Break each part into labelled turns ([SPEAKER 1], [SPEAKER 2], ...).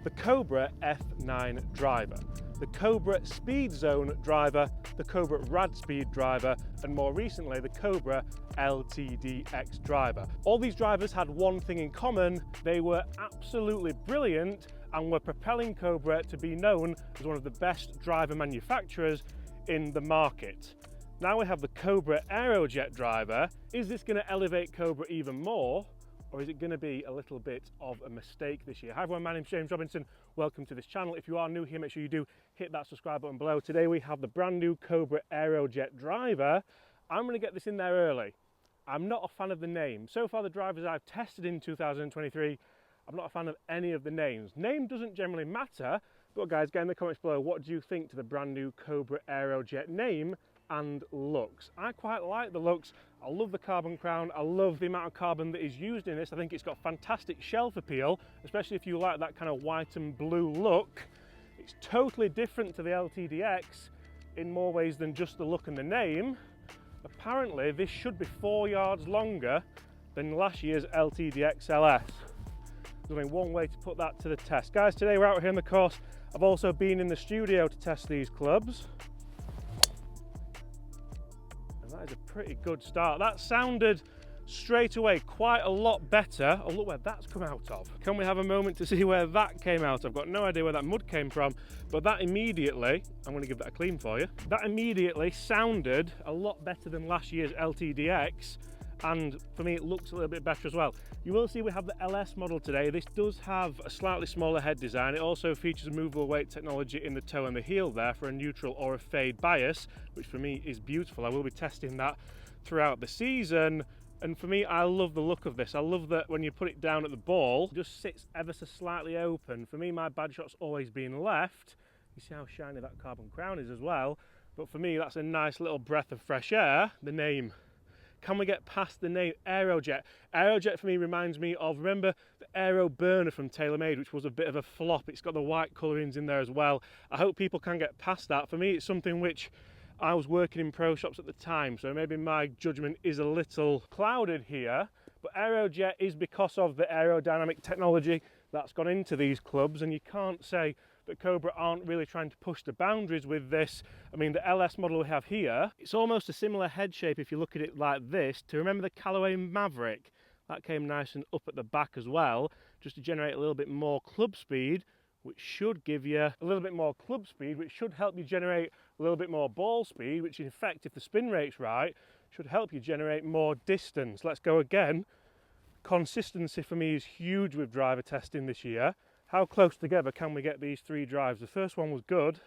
[SPEAKER 1] the COBRA F9 driver, the COBRA Speed Zone driver, the COBRA Rad Speed driver, and more recently the COBRA LTDX driver. All these drivers had one thing in common: they were absolutely brilliant and were propelling COBRA to be known as one of the best driver manufacturers in the market. Now we have the COBRA AEROJET driver. Is this going to elevate COBRA even more, or is it going to be a little bit of a mistake this year? Hi everyone, my name's James Robinson. Welcome to this channel. If you are new here, make sure you do hit that subscribe button below. Today we have the brand new COBRA AEROJET driver. I'm going to get this in there early. I'm not a fan of the name. So far the drivers I've tested in 2023, I'm not a fan of any of the names. Name doesn't generally matter, but guys, get in the comments below, what do you think to the brand new COBRA AEROJET name and looks? I quite like the looks. I love the carbon crown. I love the amount of carbon that is used in this. I think it's got fantastic shelf appeal, especially if you like that kind of white and blue look. It's totally different to the LTDX in more ways than just the look and the name. Apparently this should be 4 yards longer than last year's LTDX LS. There's only one way to put that to the test. Guys, today we're out here on the course. I've also been in the studio to test these clubs. That is a pretty good start. That sounded straight away quite a lot better. Oh, look where that's come out of. Can we have a moment to see where that came out? I've got no idea where that mud came from, but that immediately, I'm going to give that a clean for you, that immediately sounded a lot better than last year's LTDX, and for me it looks a little bit better as well. You will see we have the LS model today. This does have a slightly smaller head design. It also features a movable weight technology in the toe and the heel there for a neutral or a fade bias, which for me is beautiful. I will be testing that throughout the season, and for me, I love the look of this. I love that when you put it down at the ball, it just sits ever so slightly open. For me, my bad shot's always been left. You see how shiny that carbon crown is as well, but for me that's a nice little breath of fresh air. The name, can we get past the name AEROJET? AEROJET for me reminds me of, remember the Aero burner from TaylorMade, which was a bit of a flop. It's got the white colourings in there as well. I hope people can get past that. For me, it's something which I was working in pro shops at the time, so maybe my judgment is a little clouded here, but AEROJET is because of the aerodynamic technology that's gone into these clubs, and you can't say that COBRA aren't really trying to push the boundaries with this. I mean, the LS model we have here, it's almost a similar head shape if you look at it like this to, remember the Callaway Maverick? That came nice and up at the back as well, just to generate a little bit more club speed, which should give you a little bit more club speed, which should help you generate a little bit more ball speed, which in fact, if the spin rate's right, should help you generate more distance. Let's go again. Consistency for me is huge with driver testing this year. How close together can we get these three drives? The first one was good.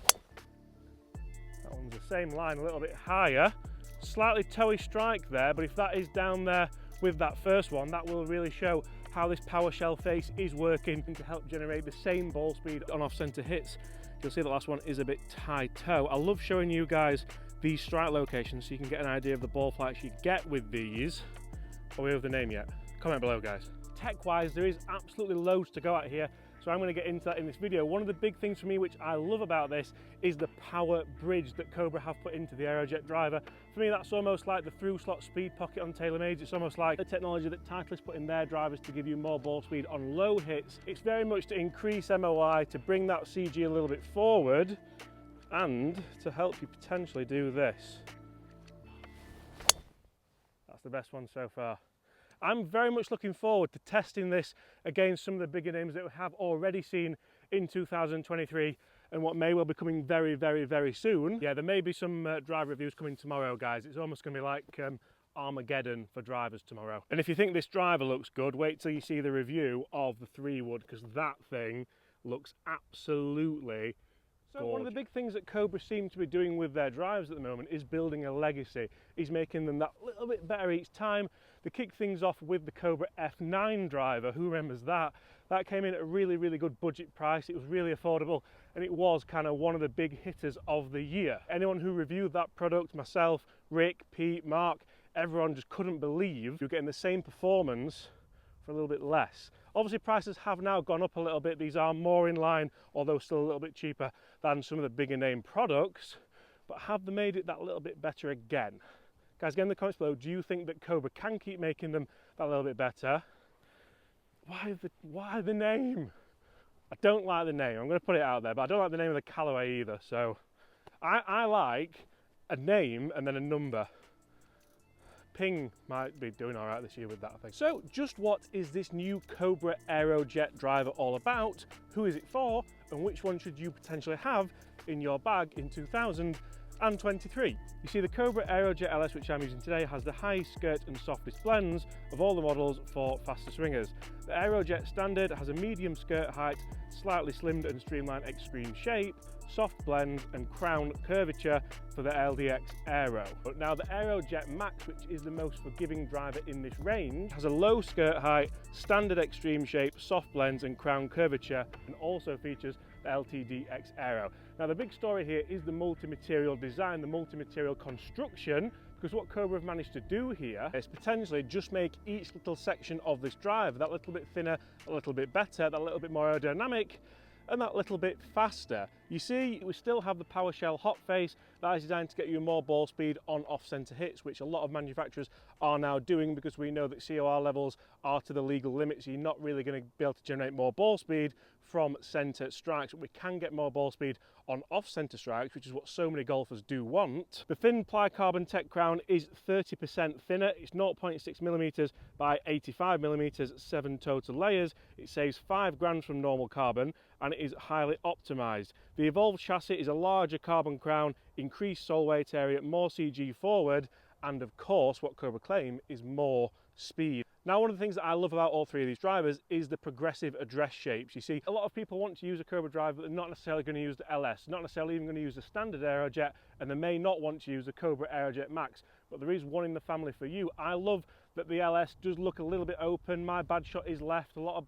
[SPEAKER 1] That one's the same line, a little bit higher. Slightly toey strike there, but if that is down there with that first one, that will really show how this power shell face is working to help generate the same ball speed on off-centre hits. You'll see the last one is a bit tight toe. I love showing you guys these strike locations so you can get an idea of the ball flights you get with these. Are we over the name yet? Comment below, guys. Tech-wise, there is absolutely loads to go at here, so I'm going to get into that in this video. One of the big things for me which I love about this is the power bridge that COBRA have put into the AEROJET driver. For me, that's almost like the through slot speed pocket on TaylorMade. It's almost like the technology that Titleist put in their drivers to give you more ball speed on low hits. It's very much to increase MOI, to bring that CG a little bit forward, and to help you potentially do this. That's the best one so far. I'm very much looking forward to testing this against some of the bigger names that we have already seen in 2023 and what may well be coming very, very, very soon. Yeah, there may be some driver reviews coming tomorrow, guys. It's almost going to be like Armageddon for drivers tomorrow. And if you think this driver looks good, wait till you see the review of the 3-wood, because that thing looks absolutely So one of the big things that COBRA seem to be doing with their drives at the moment is building a legacy. He's making them that little bit better each time. They kick things off with the COBRA F9 driver. Who remembers that? That came in at a really, really good budget price. It was really affordable, and it was kind of one of the big hitters of the year. Anyone who reviewed that product, myself, Rick, Pete, Mark, everyone just couldn't believe you're getting the same performance for a little bit less. Obviously prices have now gone up a little bit. These are more in line, although still a little bit cheaper than some of the bigger name products, but have they made it that little bit better again? Guys, get in the comments below, do you think that COBRA can keep making them that little bit better? Why the name? I don't like the name. I'm going to put it out there, but I don't like the name of the Callaway either. So I like a name and then a number. Ping might be doing all right this year with that, I think. So just what is this new COBRA AEROJET driver all about? Who is it for? And which one should you potentially have in your bag in 2023? You see, the COBRA AEROJET LS, which I'm using today, has the highest skirt and softest blends of all the models for faster swingers. The AEROJET Standard has a medium skirt height, slightly slimmed and streamlined extreme shape, soft blend and crown curvature for the LDX Aero. But now the AEROJET Max, which is the most forgiving driver in this range, has a low skirt height, standard extreme shape, soft blends and crown curvature, and also features the LTDX Aero. Now the big story here is the multi-material design, the multi-material construction, because what COBRA have managed to do here is potentially just make each little section of this driver that little bit thinner, a little bit better, that little bit more aerodynamic, and that little bit faster. You see, we still have the PowerShell hot face that is designed to get you more ball speed on off-center hits, which a lot of manufacturers are now doing because we know that COR levels are to the legal limits. You're not really going to be able to generate more ball speed from center strikes, but we can get more ball speed on off-center strikes, which is what so many golfers do want. The thin ply carbon tech crown is 30% thinner. It's 0.6 millimeters by 85 millimeters, 7 total layers. It saves 5 grams from normal carbon, and it is highly optimized. The evolved chassis is a larger carbon crown, increased sole weight area, more CG forward, and of course what COBRA claim is more speed. Now, one of the things that I love about all three of these drivers is the progressive address shapes. You see, a lot of people want to use a COBRA driver, but they're not necessarily going to use the LS, not necessarily even going to use the standard AEROJET, and they may not want to use the COBRA AEROJET Max, but there is one in the family for you. I love that the LS does look a little bit open. My bad shot is left. A lot of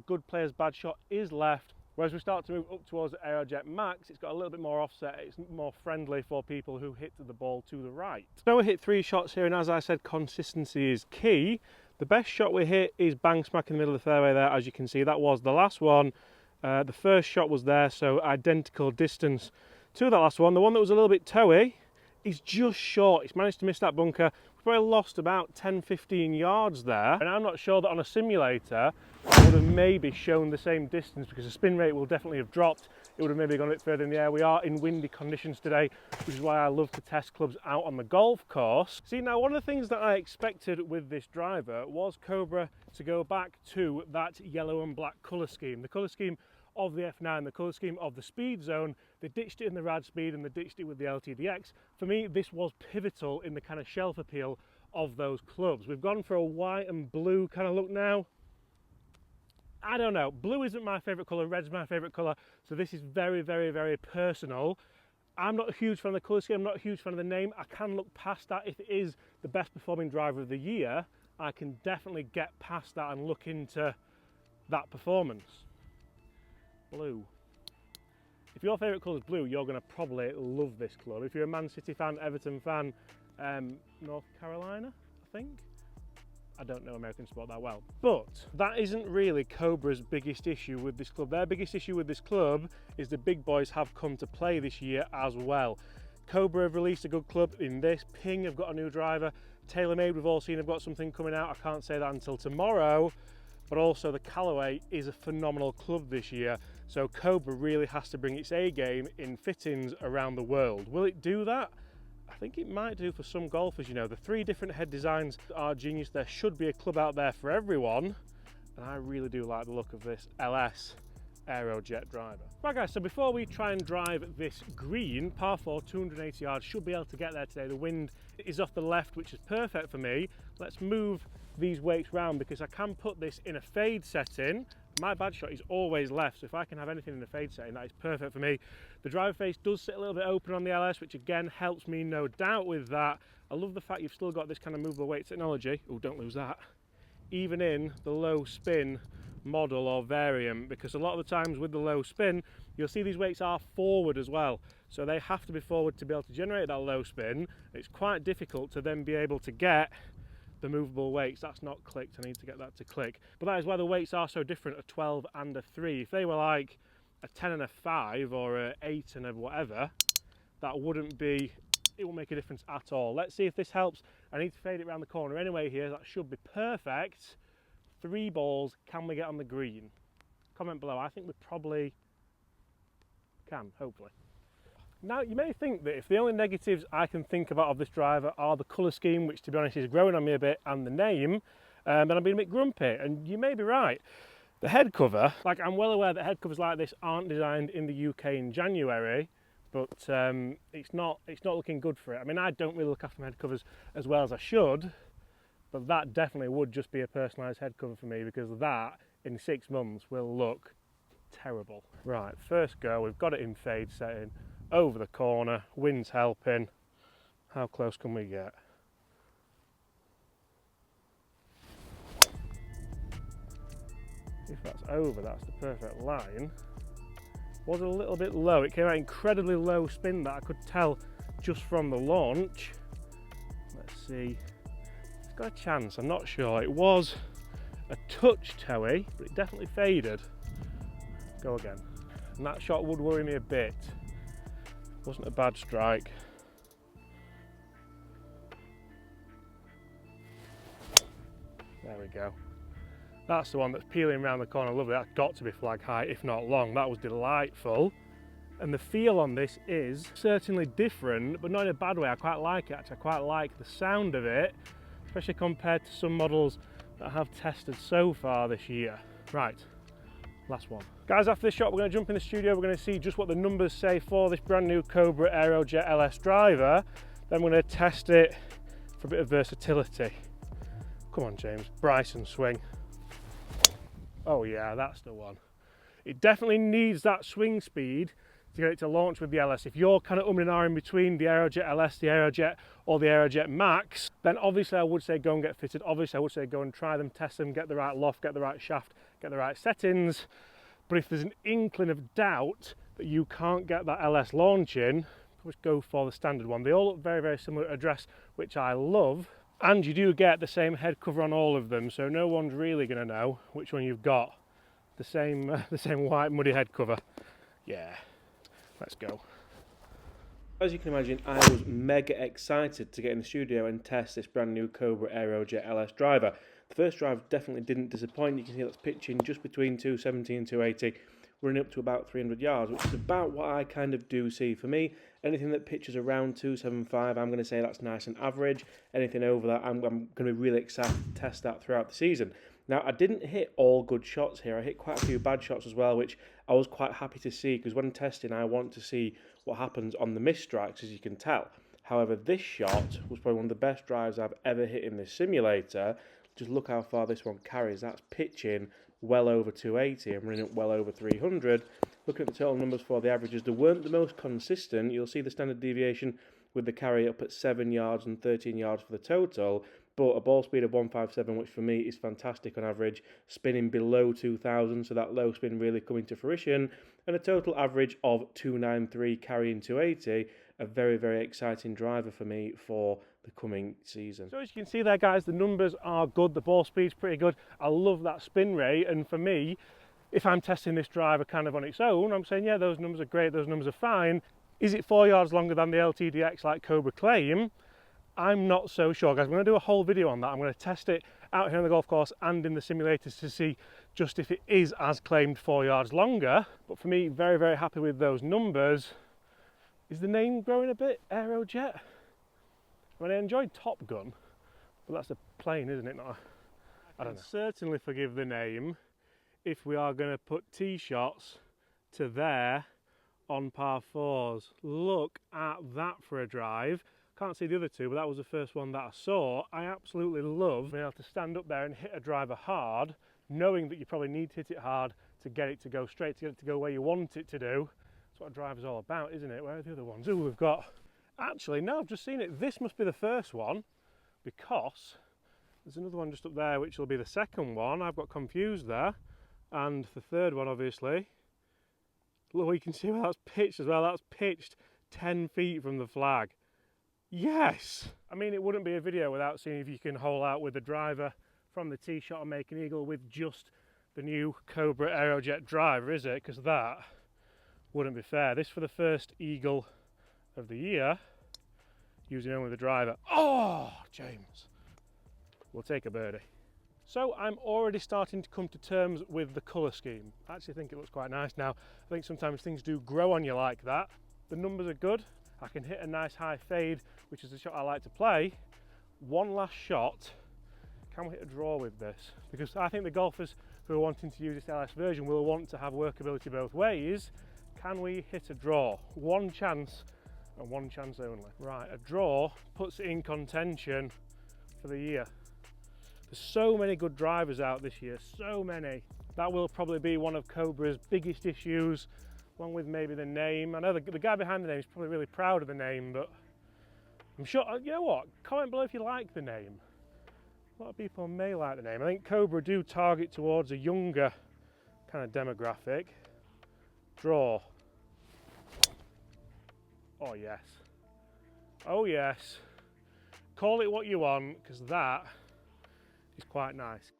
[SPEAKER 1] good players' bad shot is left. Whereas we start to move up towards the AEROJET Max, it's got a little bit more offset, it's more friendly for people who hit the ball to the right. So we hit 3 shots here, and as I said, consistency is key. The best shot we hit is bang smack in the middle of the fairway there, as you can see. That was the last one. The first shot was there, so identical distance to that last one. The one that was a little bit toey is just short. It's managed to miss that bunker. We've probably lost about 10-15 yards there, and I'm not sure that on a simulator it would have maybe shown the same distance, because the spin rate will definitely have dropped. It would have maybe gone a bit further in the air. We are in windy conditions today, which is why I love to test clubs out on the golf course. See, now one of the things that I expected with this driver was COBRA to go back to that yellow and black colour scheme. The colour scheme of the F9, the colour scheme of the Speed Zone. They ditched it in the Rad Speed and they ditched it with the LTDX. For me, this was pivotal in the kind of shelf appeal of those clubs. We've gone for a white and blue kind of look now. I don't know, blue isn't my favourite colour, red's my favourite colour, so this is very, very, very personal. I'm not a huge fan of the colour scheme, I'm not a huge fan of the name. I can look past that. If it is the best performing driver of the year, I can definitely get past that and look into that performance. Blue. If your favourite colour is blue, you're going to probably love this club. If you're a Man City fan, Everton fan, North Carolina, I think. I don't know American sport that well. But that isn't really COBRA's biggest issue with this club. Their biggest issue with this club is the big boys have come to play this year as well. COBRA have released a good club in this. Ping have got a new driver. TaylorMade, we've all seen, have got something coming out. I can't say that until tomorrow. But also the Callaway is a phenomenal club this year. So COBRA really has to bring its A game in fittings around the world. Will it do that? I think it might do for some golfers. You know, the 3 different head designs are genius. There should be a club out there for everyone. And I really do like the look of this LS AEROJET driver. Right guys, so before we try and drive this green, par 4, 280 yards, should be able to get there today. The wind is off the left, which is perfect for me. Let's move these weights round because I can put this in a fade setting. My bad shot is always left, so if I can have anything in a fade setting, that is perfect for me. The driver face does sit a little bit open on the LS, which again helps me no doubt with that. I love the fact you've still got this kind of movable weight technology. Oh, don't lose that. Even in the low spin model or variant, because a lot of the times with the low spin, you'll see these weights are forward as well. So they have to be forward to be able to generate that low spin. It's quite difficult to then be able to get the movable weights. That's not clicked, I need to get that to click. But that is why the weights are so different, a 12 and a 3. If they were like a 10 and a 5 or a 8 and a whatever, that wouldn't be it won't make a difference at all. Let's see if this helps. I need to fade it around the corner anyway here. That should be perfect. 3 balls, can we get on the green? Comment below. I think we probably can, hopefully. Now, you may think that if the only negatives I can think about of this driver are the colour scheme, which to be honest is growing on me a bit, and the name, then I'm being a bit grumpy, and you may be right. The head cover, like I'm well aware that head covers like this aren't designed in the UK in January, but it's not looking good for it. I mean, I don't really look after my head covers as well as I should, but that definitely would just be a personalised head cover for me, because that in 6 months will look terrible. Right, first go, we've got it in fade setting, over the corner, wind's helping. How close can we get? If that's over, that's the perfect line. Was a little bit low. It came out incredibly low spin, that I could tell just from the launch. Let's see. It's got a chance, I'm not sure. It was a touch toey, but it definitely faded. Go again. And that shot would worry me a bit. Wasn't a bad strike. There we go. That's the one that's peeling around the corner. Lovely. That's got to be flag height, if not long. That was delightful. And the feel on this is certainly different, but not in a bad way. I quite like it, actually. I quite like the sound of it, especially compared to some models that I have tested so far this year. Right, last one. Guys, after this shot, we're going to jump in the studio. We're going to see just what the numbers say for this brand new COBRA AEROJET LS driver. Then we're going to test it for a bit of versatility. Come on, James. Bryson swing. Oh yeah, that's the one. It definitely needs that swing speed to get it to launch with the LS. If you're kind of umming and ahhing between the AEROJET LS, the AEROJET, or the AEROJET Max, then obviously I would say go and get fitted. Obviously I would say go and try them, test them, get the right loft, get the right shaft, get the right settings. But if there's an inkling of doubt that you can't get that LS launching, just go for the standard one. They all look very, very similar at address, which I love. And you do get the same head cover on all of them, so no one's really going to know which one you've got. The same white muddy head cover. Yeah, let's go. As you can imagine, I was mega excited to get in the studio and test this brand new COBRA AEROJET LS driver. The first drive definitely didn't disappoint. You can see that's pitching just between 270 and 280, running up to about 300 yards, which is about what I kind of do see. For me, anything that pitches around 275, I'm going to say that's nice and average. Anything over that, I'm going to be really excited to test that throughout the season. Now, I didn't hit all good shots here. I hit quite a few bad shots as well, which I was quite happy to see, because when testing, I want to see what happens on the missed strikes, as you can tell. However, this shot was probably one of the best drives I've ever hit in this simulator. Just look how far this one carries. That's pitching well over 280 and running up well over 300. Looking at the total numbers for the averages, they weren't the most consistent. You'll see the standard deviation with the carry up at 7 yards and 13 yards for the total, but a ball speed of 157, which for me is fantastic on average, spinning below 2,000, so that low spin really coming to fruition, and a total average of 293 carrying 280, a very, very exciting driver for me for the coming season. So as you can see there, guys, the numbers are good, the ball speed's pretty good. I love that spin rate, and for me, if I'm testing this driver kind of on its own, I'm saying, yeah, those numbers are great, those numbers are fine. Is it 4 yards longer than the LTDX like Cobra claim? I'm not so sure, guys. I'm going to do a whole video on that. I'm going to test it out here on the golf course and in the simulators to see just if it is as claimed 4 yards longer. But for me, very, very happy with those numbers. Is the name growing a bit? AEROJET? I mean, I enjoyed Top Gun, but that's a plane, isn't it? Not I don't know. Certainly forgive the name if we are going to put tee shots to there on par fours. Look at that for a drive. Can't see the other two, but that was the first one that I saw. I absolutely love being able to stand up there and hit a driver hard, knowing that you probably need to hit it hard to get it to go straight, to get it to go where you want it to do. That's what a driver's all about, isn't it? Where are the other ones? Oh, we've got... Actually, no, I've just seen it. This must be the first one, because there's another one just up there, which will be the second one. I've got confused there. And the third one, obviously. Look, you can see where that's pitched as well. That's pitched 10 feet from the flag. Yes! I mean, it wouldn't be a video without seeing if you can hole out with the driver from the tee shot and make an eagle with just the new COBRA AEROJET driver, is it? Because that wouldn't be fair. This for the first eagle of the year. using only the driver. Oh, James. We'll take a birdie. So I'm already starting to come to terms with the colour scheme. I actually think it looks quite nice now. I think sometimes things do grow on you like that. The numbers are good. I can hit a nice high fade, which is the shot I like to play. One last shot. Can we hit a draw with this? Because I think the golfers who are wanting to use this LS version will want to have workability both ways. Can we hit a draw? One chance and one chance only. Right, a draw puts it in contention for the year. There's so many good drivers out this year, so many. That will probably be one of Cobra's biggest issues, along with maybe the name. I know the guy behind the name is probably really proud of the name, but I'm sure, you know what, comment below if you like the name. A lot of people may like the name. I think Cobra do target towards a younger kind of demographic. Draw. Oh yes. Oh yes. Call it what you want, because that is quite nice.